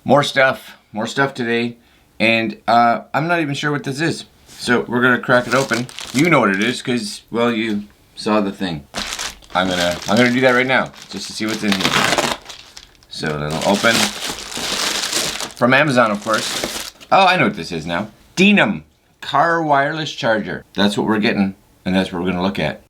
More stuff today, and I'm not even sure what this is. So we're gonna crack it open. You know what it is, cause well, you saw the thing. I'm gonna do that right now, just to see what's in here. So it'll open from Amazon, of course. Oh, I know what this is now. Steanum car wireless charger. That's what we're getting, and that's what we're gonna look at.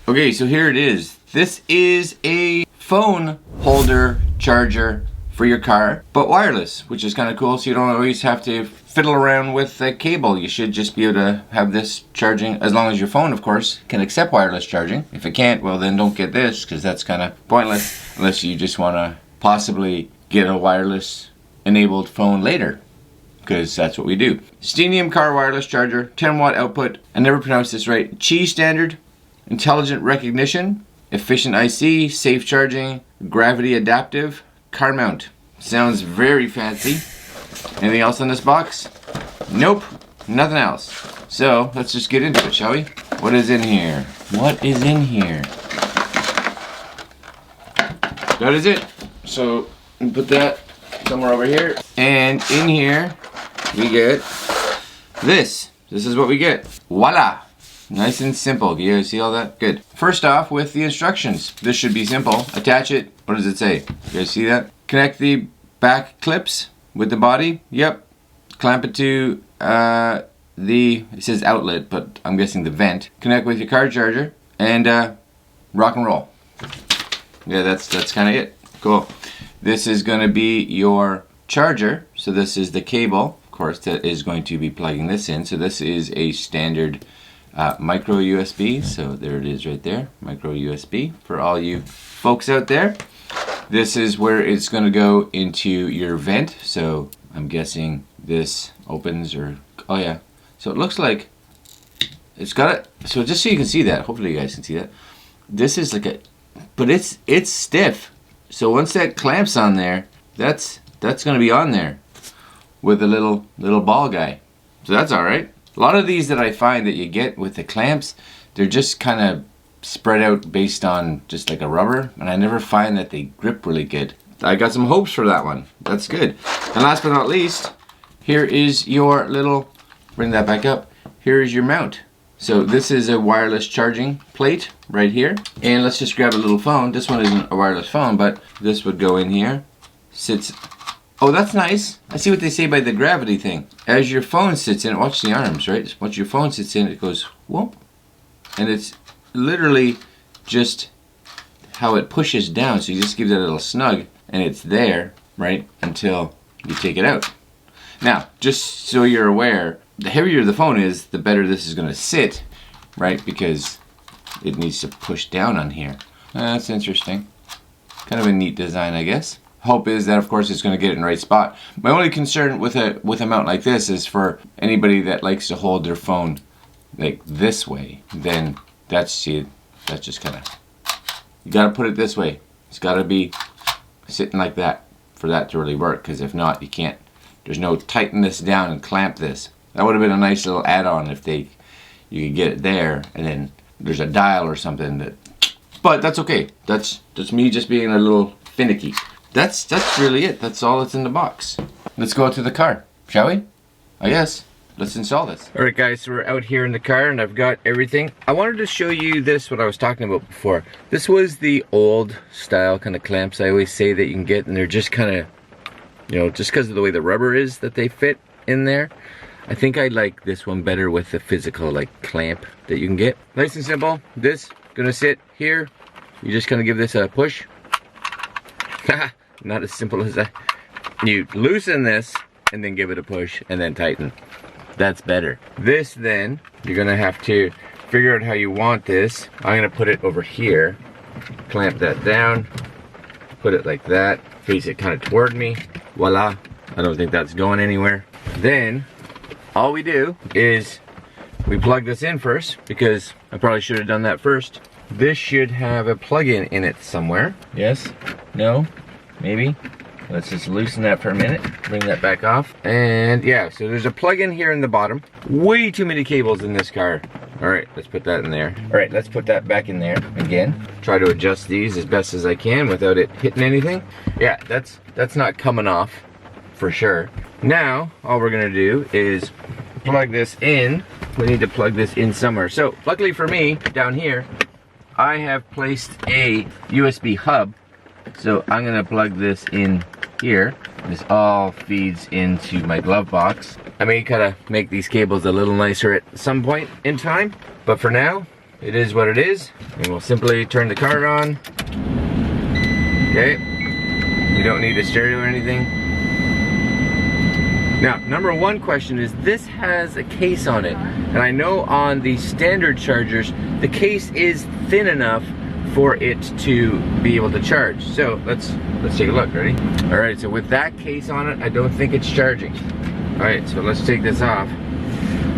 Okay, so here it is. This is a phone holder charger for your car, but wireless, which is kind of cool, so you don't always have to fiddle around with a cable. You should just be able to have this charging, as long as your phone, of course, can accept wireless charging. If it can't, well then don't get this, because that's kind of pointless, unless you just want to possibly get a wireless enabled phone later, because that's what we do. Steanum car wireless charger, 10 watt output, I never pronounced this right, Qi standard, intelligent recognition, efficient IC, safe charging, gravity adaptive, car mount. Sounds very fancy. Anything else in this box? Nope, nothing else. So let's just get into it, shall we? What is in here? What is in here? That is it. So put that somewhere over here. And in here we get this. This is what we get. Voila! Nice and simple. You guys see all that? Good. First off, with the instructions. This should be simple. Attach it. What does it say? You guys see that? Connect the back clips with the body. Yep. Clamp it to it says outlet, but I'm guessing the vent. Connect with your car charger and rock and roll. Yeah, that's kind of it. Cool. This is going to be your charger. So this is the cable, of course, that is going to be plugging this in. So this is a standard micro USB, so there it is right there, micro USB for all you folks out there. This is where it's going to go into your vent, so I'm guessing this opens, or oh yeah, so it looks like it's got it. So just so you can see that, hopefully you guys can see that, this is like a, but it's stiff, so once that clamps on there, that's going to be on there with a little ball guy, so that's all right. A lot of these that I find that you get with the clamps, they're just kind of spread out based on just like a rubber, and I never find that they grip really good. I got some hopes for that one. That's good. And last but not least, here is your little, bring that back up, here is your mount. So this is a wireless charging plate right here. And let's just grab a little phone. This one isn't a wireless phone, but this would go in here. Sits. Oh, that's nice. I see what they say by the gravity thing. As your phone sits in, watch the arms, right? Once your phone sits in, it goes whoop. And it's literally just how it pushes down. So you just give that a little snug, and it's there, right, until you take it out. Now, just so you're aware, the heavier the phone is, the better this is going to sit, right? Because it needs to push down on here. That's interesting. Kind of a neat design, I guess. Hope is that, of course, it's going to get it in the right spot. My only concern with a mount like this is for anybody that likes to hold their phone like this way. Then that's just kind of, you got to put it this way. It's got to be sitting like that for that to really work. Because if not, you can't. There's no tighten this down and clamp this. That would have been a nice little add-on if you could get it there, and then there's a dial or something that. But that's okay. That's me just being a little finicky. That's really it. That's all that's in the box. Let's go out to the car, shall we? I guess. Let's install this. Alright guys, so we're out here in the car and I've got everything. I wanted to show you this, what I was talking about before. This was the old style kind of clamps I always say that you can get, and they're just kind of, you know, just because of the way the rubber is that they fit in there. I think I like this one better with the physical like clamp that you can get. Nice and simple. This gonna sit here. You just kind of give this a push. Not as simple as that. You loosen this and then give it a push and then tighten. That's better. This then, you're gonna have to figure out how you want this. I'm gonna put it over here, clamp that down, put it like that, face it kind of toward me. Voila. I don't think that's going anywhere. Then, all we do is we plug this in first, because I probably should have done that first. This should have a plug-in in it somewhere. Yes? No? Maybe? Let's just loosen that for a minute, bring that back off. And yeah, so there's a plug-in here in the bottom. Way too many cables in this car. All right, let's put that in there. All right, let's put that back in there again. Try to adjust these as best as I can without it hitting anything. Yeah, that's not coming off for sure. Now, all we're gonna do is plug this in. We need to plug this in somewhere. So, luckily for me, down here, I have placed a USB hub. So I'm gonna plug this in here. This all feeds into my glove box. I may kind of make these cables a little nicer at some point in time, but for now, it is what it is. And we'll simply turn the card on. Okay, we don't need a stereo or anything. Now, number one question is, this has a case on it. And I know on the standard chargers, the case is thin enough for it to be able to charge. So let's take a look. Ready? All right, so with that case on it, I don't think it's charging. All right, so let's take this off.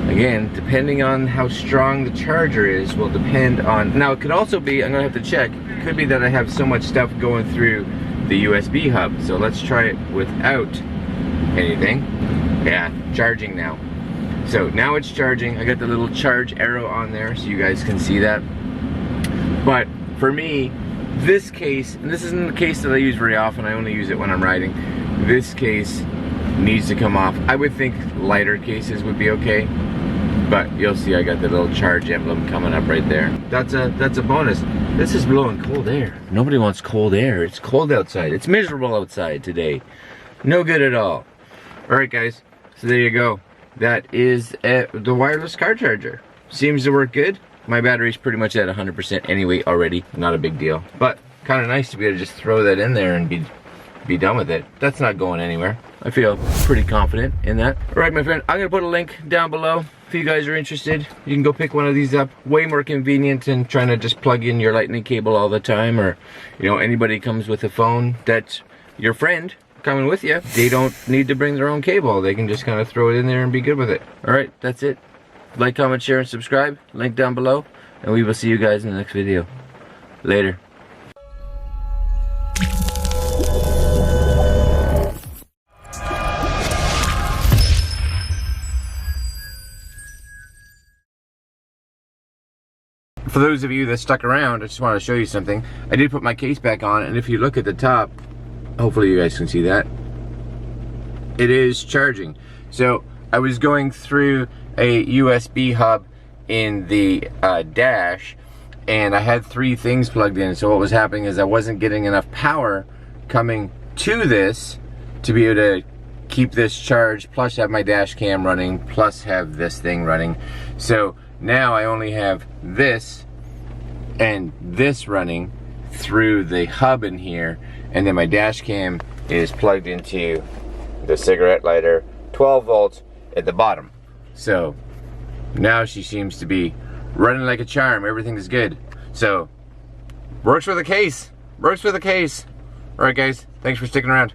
Again, depending on how strong the charger is will depend on, now it could also be, I'm gonna have to check, it could be that I have so much stuff going through the USB hub. So let's try it without anything. Yeah, charging now. So now it's charging. I got the little charge arrow on there so you guys can see that. But for me, this case, and this isn't the case that I use very often, I only use it when I'm riding, this case needs to come off. I would think lighter cases would be okay, but you'll see I got the little charge emblem coming up right there. That's a bonus. This is blowing cold air. Nobody wants cold air. It's cold outside. It's miserable outside today. No good at all. Alright guys, so there you go. That is the wireless car charger. Seems to work good. My battery's pretty much at 100% anyway already. Not a big deal. But kind of nice to be able to just throw that in there and be done with it. That's not going anywhere. I feel pretty confident in that. Alright my friend, I'm going to put a link down below. If you guys are interested, you can go pick one of these up. Way more convenient than trying to just plug in your lightning cable all the time, or you know, anybody comes with a phone that's your friend coming with you. They don't need to bring their own cable. They can just kind of throw it in there and be good with it. Alright, that's it. Like, comment, share, and subscribe. Link down below. And we will see you guys in the next video. Later. For those of you that stuck around, I just want to show you something. I did put my case back on, and if you look at the top, hopefully you guys can see that, it is charging. So I was going through a USB hub in the dash, and I had 3 things plugged in. So what was happening is I wasn't getting enough power coming to this to be able to keep this charged, plus have my dash cam running, plus have this thing running. So now I only have this and this running through the hub in here, and then my dash cam is plugged into the cigarette lighter, 12 volts at the bottom. So now she seems to be running like a charm. Everything is good. So works for the case. Works for the case. Alright guys, thanks for sticking around.